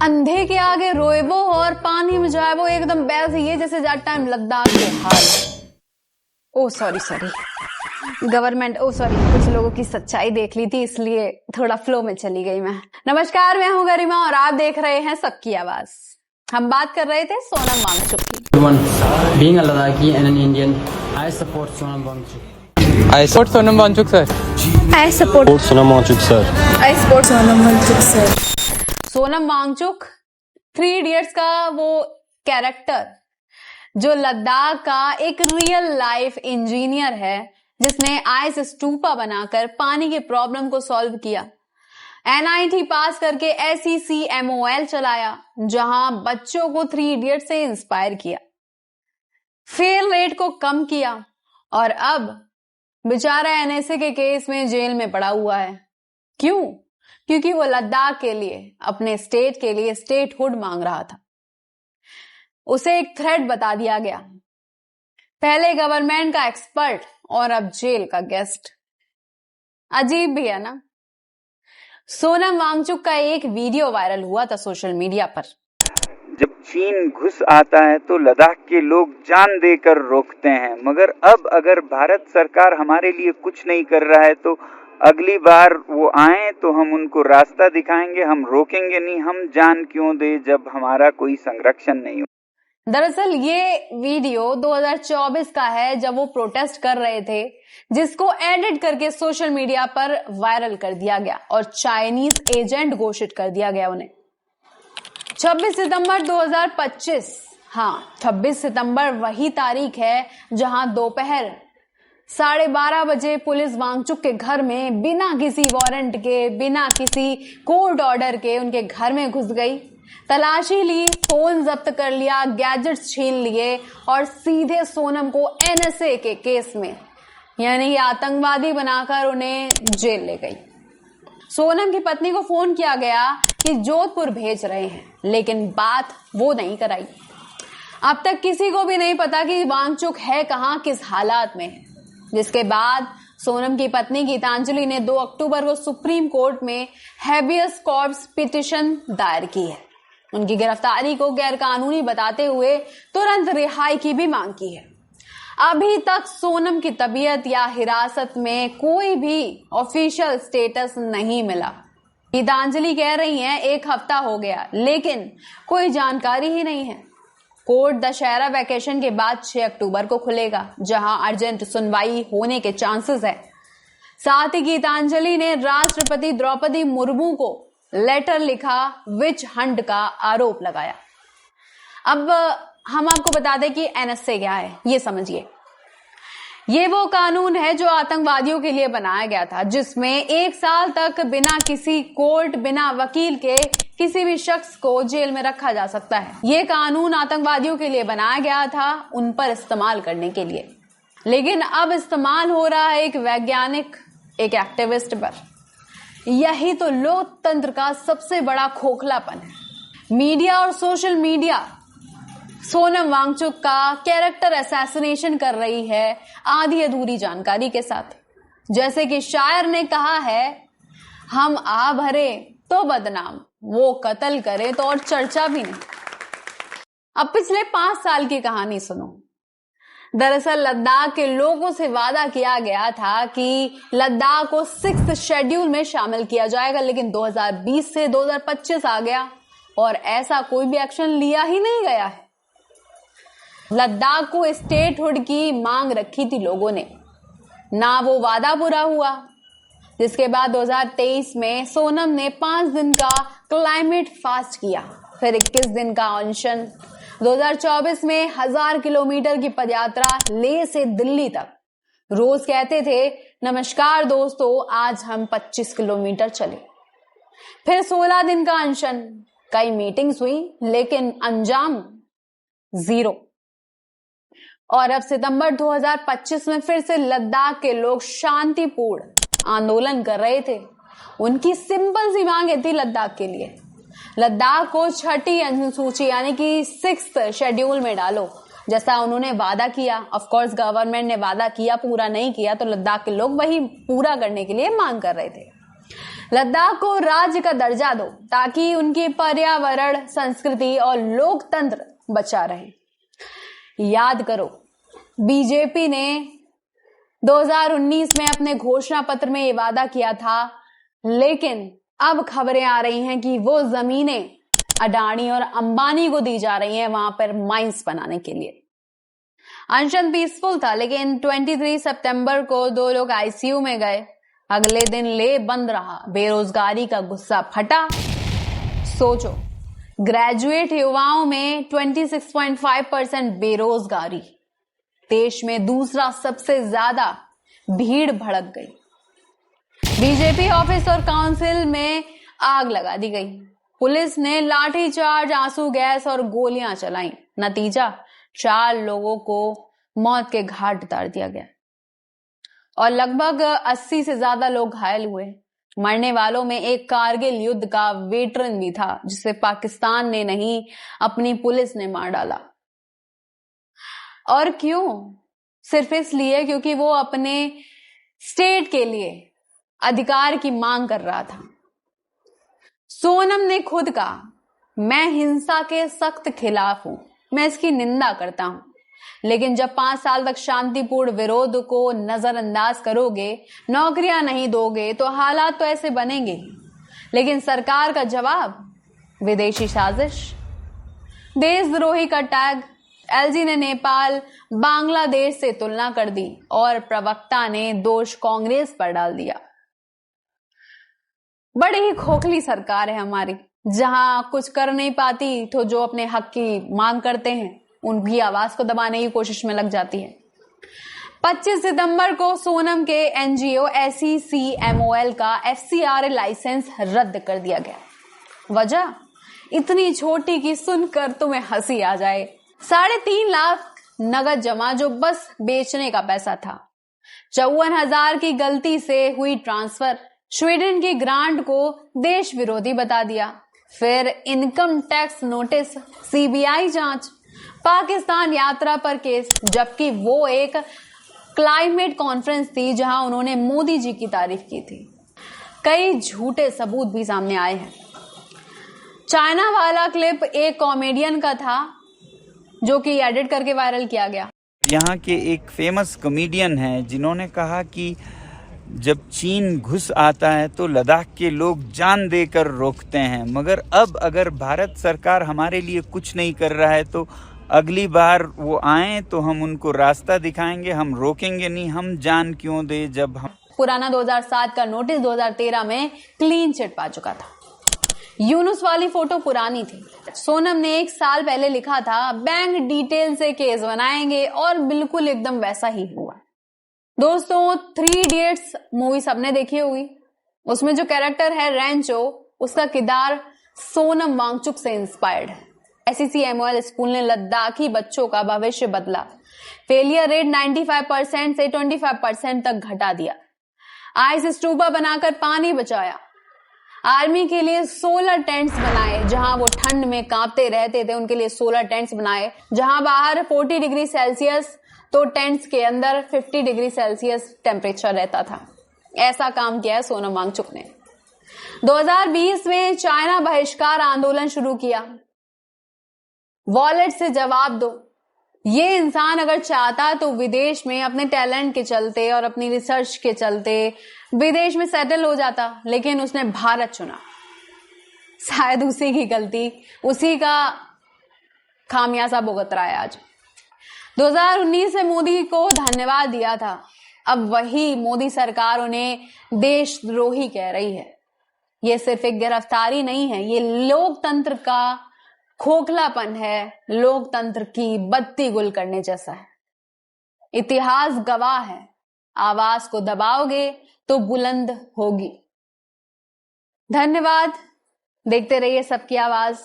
अंधे के आगे रोएबो और पानी में जाएबो एकदम वैसे ही है जैसे जाट टाइम लद्दाख के हाल। ओ सॉरी गवर्नमेंट, ओ सॉरी, कुछ लोगों की सच्चाई देख ली थी इसलिए थोड़ा फ्लो में चली गई मैं। नमस्कार, मैं हूं गरिमा और आप देख रहे हैं सबकी आवाज। हम बात कर रहे थे सोनम वांगचुक की। Being a Ladakhi and an Indian, I support Sonam Wangchuk. I support Sonam Wangchuk, sir. I support Sonam Wangchuk, sir. I support Sonam Wangchuk, sir. Sonam Wangchuk 3 Idiots का वो कैरेक्टर जो लद्दाख का एक रियल लाइफ इंजीनियर है, जिसने आइस स्टूपा बनाकर पानी की प्रॉब्लम को सॉल्व किया, NIT पास करके SECMOL चलाया जहां बच्चों को 3 इडियट से इंस्पायर किया, फेल रेट को कम किया और अब बेचारा NSA के केस में जेल में पड़ा हुआ है। क्यों? क्योंकि वो लद्दाख के लिए, अपने स्टेट के लिए स्टेटहुड मांग रहा था। उसे एक थ्रेट बता दिया गया, पहले गवर्नमेंट का एक्सपर्ट और अब जेल का गेस्ट। अजीब भी है ना। सोनम वांगचुक का एक वीडियो वायरल हुआ था सोशल मीडिया पर। जब चीन घुस आता है तो लद्दाख के लोग जान देकर रोकते हैं, मगर अब अगर भारत सरकार हमारे लिए कुछ नहीं कर रहा है तो अगली बार वो आए तो हम उनको रास्ता दिखाएंगे, हम रोकेंगे नहीं। हम जान क्यों दे जब हमारा कोई संरक्षण नहीं हो। दरअसल ये वीडियो 2024 का है, जब वो प्रोटेस्ट कर रहे थे, जिसको एडिट करके सोशल मीडिया पर वायरल कर दिया गया और चाइनीज एजेंट घोषित कर दिया गया उन्हें। 26 सितंबर 2025, हाँ 26 सितंबर वही तारीख है जहां दोपहर 12:30 बजे पुलिस वांगचुक के घर में बिना किसी वारंट के, बिना किसी कोर्ट ऑर्डर के उनके घर में घुस गई, तलाशी ली, फोन जब्त कर लिया, गैजेट्स छीन लिए और सीधे सोनम को NSA के केस में यानी आतंकवादी बनाकर उन्हें जेल ले गई। सोनम की पत्नी को फोन किया गया कि जोधपुर भेज रहे हैं, लेकिन बात वो नहीं कराई। अब तक किसी को भी नहीं पता कि वांगचुक है कहां, किस हालात में है। जिसके बाद सोनम की पत्नी गीतांजलि ने 2 अक्टूबर को सुप्रीम कोर्ट में हैबियस कॉर्पस पिटीशन दायर की है। उनकी गिरफ्तारी को गैरकानूनी बताते हुए तुरंत रिहाई की भी मांग की है। अभी तक सोनम की तबीयत या हिरासत में कोई भी ऑफिशियल स्टेटस नहीं मिला। गीतांजलि कह रही हैं 1 हफ्ता हो गया, लेकिन कोई जानकारी ही नहीं है। कोर्ट दशहरा वैकेशन के बाद 6 अक्टूबर को खुलेगा, जहां अर्जेंट सुनवाई होने के चांसेस है। साथ ही गीतांजलि ने राष्ट्रपति द्रौपदी मुर्मू को लेटर लिखा, विच हंट का आरोप लगाया। अब हम आपको बता दें कि NSA क्या है, ये समझिए। ये वो कानून है जो आतंकवादियों के लिए बनाया गया था, जिसमें 1 साल तक बिना किसी कोर्ट, बिना वकील के किसी भी शख्स को जेल में रखा जा सकता है। ये कानून आतंकवादियों के लिए बनाया गया था, उन पर इस्तेमाल करने के लिए। लेकिन अब इस्तेमाल हो रहा है एक वैज्ञानिक, एक एक्टिविस्ट पर। यही तो लोकतंत्र का सबसे बड़ा खोखलापन है। मीडिया और सोशल मीडिया सोनम वांगचुक का कैरेक्टर असैसिनेशन कर रही है आधी अधूरी जानकारी के साथ। जैसे कि शायर ने कहा है, हम आ भरे तो बदनाम, वो कत्ल करे तो और चर्चा भी नहीं। अब पिछले 5 साल की कहानी सुनो। दरअसल लद्दाख के लोगों से वादा किया गया था कि लद्दाख को 6th शेड्यूल में शामिल किया जाएगा, लेकिन 2020 से 2025 आ गया और ऐसा कोई भी एक्शन लिया ही नहीं गया है। लद्दाख को स्टेटहुड की मांग रखी थी लोगों ने, ना वो वादा पूरा हुआ। जिसके बाद 2023 में सोनम ने 5 दिन का क्लाइमेट फास्ट किया, फिर 21 दिन का अनशन। 2024 में 1000 किलोमीटर की पदयात्रा लेह से दिल्ली तक। रोज कहते थे, नमस्कार दोस्तों, आज हम 25 किलोमीटर चले। फिर 16 दिन का अनशन, कई मीटिंग्स हुई लेकिन अंजाम 0। और अब सितंबर 2025 में फिर से लद्दाख के लोग शांतिपूर्ण आंदोलन कर रहे थे। उनकी सिंपल सी मांग थी लद्दाख के लिए, लद्दाख को 6ठी अनुसूची यानी कि 6th शेड्यूल में डालो, जैसा उन्होंने वादा किया। ऑफ कोर्स गवर्नमेंट ने वादा किया, पूरा नहीं किया, तो लद्दाख के लोग वही पूरा करने के लिए मांग कर रहे थे। लद्दाख को राज्य का दर्जा दो ताकि उनकी पर्यावरण, संस्कृति और लोकतंत्र बचा रहे। याद करो, बीजेपी ने 2019 में अपने घोषणा पत्र में ये वादा किया था, लेकिन अब खबरें आ रही हैं कि वो जमीनें अडानी और अंबानी को दी जा रही हैं वहां पर माइंस बनाने के लिए। अनशन पीसफुल था, लेकिन 23 सितंबर को 2 लोग आईसीयू में गए। अगले दिन ले बंद रहा। बेरोजगारी का गुस्सा फटा। सोचो, ग्रेजुएट युवाओं में 26.5% बेरोजगारी, देश में दूसरा सबसे ज्यादा भीड़ भड़क गई। बीजेपी ऑफिस और काउंसिल में आग लगा दी गई। पुलिस ने लाठीचार्ज, आंसू गैस और गोलियां चलाई। नतीजा, 4 लोगों को मौत के घाट उतार दिया गया और लगभग 80 से ज्यादा लोग घायल हुए। मरने वालों में एक कारगिल युद्ध का वेटरन भी था, जिसे पाकिस्तान ने नहीं, अपनी पुलिस ने मार डाला। और क्यों? सिर्फ इसलिए क्योंकि वो अपने स्टेट के लिए अधिकार की मांग कर रहा था। सोनम ने खुद कहा, मैं हिंसा के सख्त खिलाफ हूं, मैं इसकी निंदा करता हूं, लेकिन जब 5 साल तक शांतिपूर्ण विरोध को नजरअंदाज करोगे, नौकरियां नहीं दोगे, तो हालात तो ऐसे बनेंगे ही। लेकिन सरकार का जवाब, विदेशी साजिश, देशद्रोही का टैग। एलजी ने नेपाल, बांग्लादेश से तुलना कर दी और प्रवक्ता ने दोष कांग्रेस पर डाल दिया। बड़ी ही खोखली सरकार है हमारी, जहां कुछ कर नहीं पाती तो जो अपने हक की मांग करते हैं उनकी आवाज को दबाने की कोशिश में लग जाती है। 25 सितंबर को सोनम के एनजीओ SECMOL का FCRA लाइसेंस रद्द कर दिया गया। वजह इतनी छोटी कि सुनकर तुम्हें हंसी आ जाए। 3.5 लाख नगद जमा, जो बस बेचने का पैसा था। 54,000 की गलती से हुई ट्रांसफर। स्वीडन की ग्रांट को देश विरोधी बता दिया। फिर इनकम टैक्स नोटिस, CBI जांच, पाकिस्तान यात्रा पर केस, जबकि वो एक क्लाइमेट कॉन्फ्रेंस थी जहां उन्होंने मोदी जी की तारीफ की थी। कई झूठे सबूत भी सामने आए हैं। चाइना वाला क्लिप एक कॉमेडियन का था जो कि एडिट करके वायरल किया गया। यहाँ के एक फेमस कॉमेडियन हैं जिन्होंने कहा कि जब चीन घुस आता है तो लद्दाख के लोग जान देकर रोकते हैं, मगर अब अगर भारत सरकार हमारे लिए कुछ नहीं कर रहा है तो अगली बार वो आए तो हम उनको रास्ता दिखाएंगे, हम रोकेंगे नहीं, हम जान क्यों दे। जब हम पुराना 2007 का नोटिस 2013 में क्लीन चिट पा चुका था। यूनुस वाली फोटो पुरानी थी। सोनम ने 1 साल पहले लिखा था, बैंक डिटेल से केस बनाएंगे, और बिल्कुल एकदम वैसा ही हुआ। दोस्तों, 3 इडियट्स मूवी सबने देखी होगी। उसमें जो कैरेक्टर है रेंचो, उसका किरदार सोनम वांगचुक से इंस्पायर्ड है। SECMOL स्कूल ने लद्दाखी बच्चों का भविष्य बदला। फेलियर रेट 95% से 25% तक घटा दिया। आइस स्टूबा बनाकर पानी बचाया। आर्मी के लिए 16 टेंट्स बनाए, जहां वो ठंड में कांपते रहते थे, उनके लिए 16 टेंट्स बनाए। जहां बाहर 40 डिग्री सेल्सियस तो टेंट्स के अंदर 50 डिग्री सेल्सियस टेम्परेचर रहता था। ऐसा काम किया है सोनम वांगचुक ने। 2020 में चाइना बहिष्कार आंदोलन शुरू किया। वॉलेट से जवाब दो। ये इंसान अगर चाहता तो विदेश में अपने टैलेंट के चलते और अपनी रिसर्च के चलते विदेश में सेटल हो जाता, लेकिन उसने भारत चुना। शायद उसी की गलती, उसी का खामियाजा भुगत रहा है आज। 2019 में मोदी को धन्यवाद दिया था, अब वही मोदी सरकार उन्हें देशद्रोही कह रही है। ये सिर्फ एक गिरफ्तारी नहीं है, ये लोकतंत्र का खोखलापन है, लोकतंत्र की बत्ती गुल करने जैसा है। इतिहास गवाह है, आवाज को दबाओगे तो बुलंद होगी। धन्यवाद। देखते रहिए सबकी आवाज।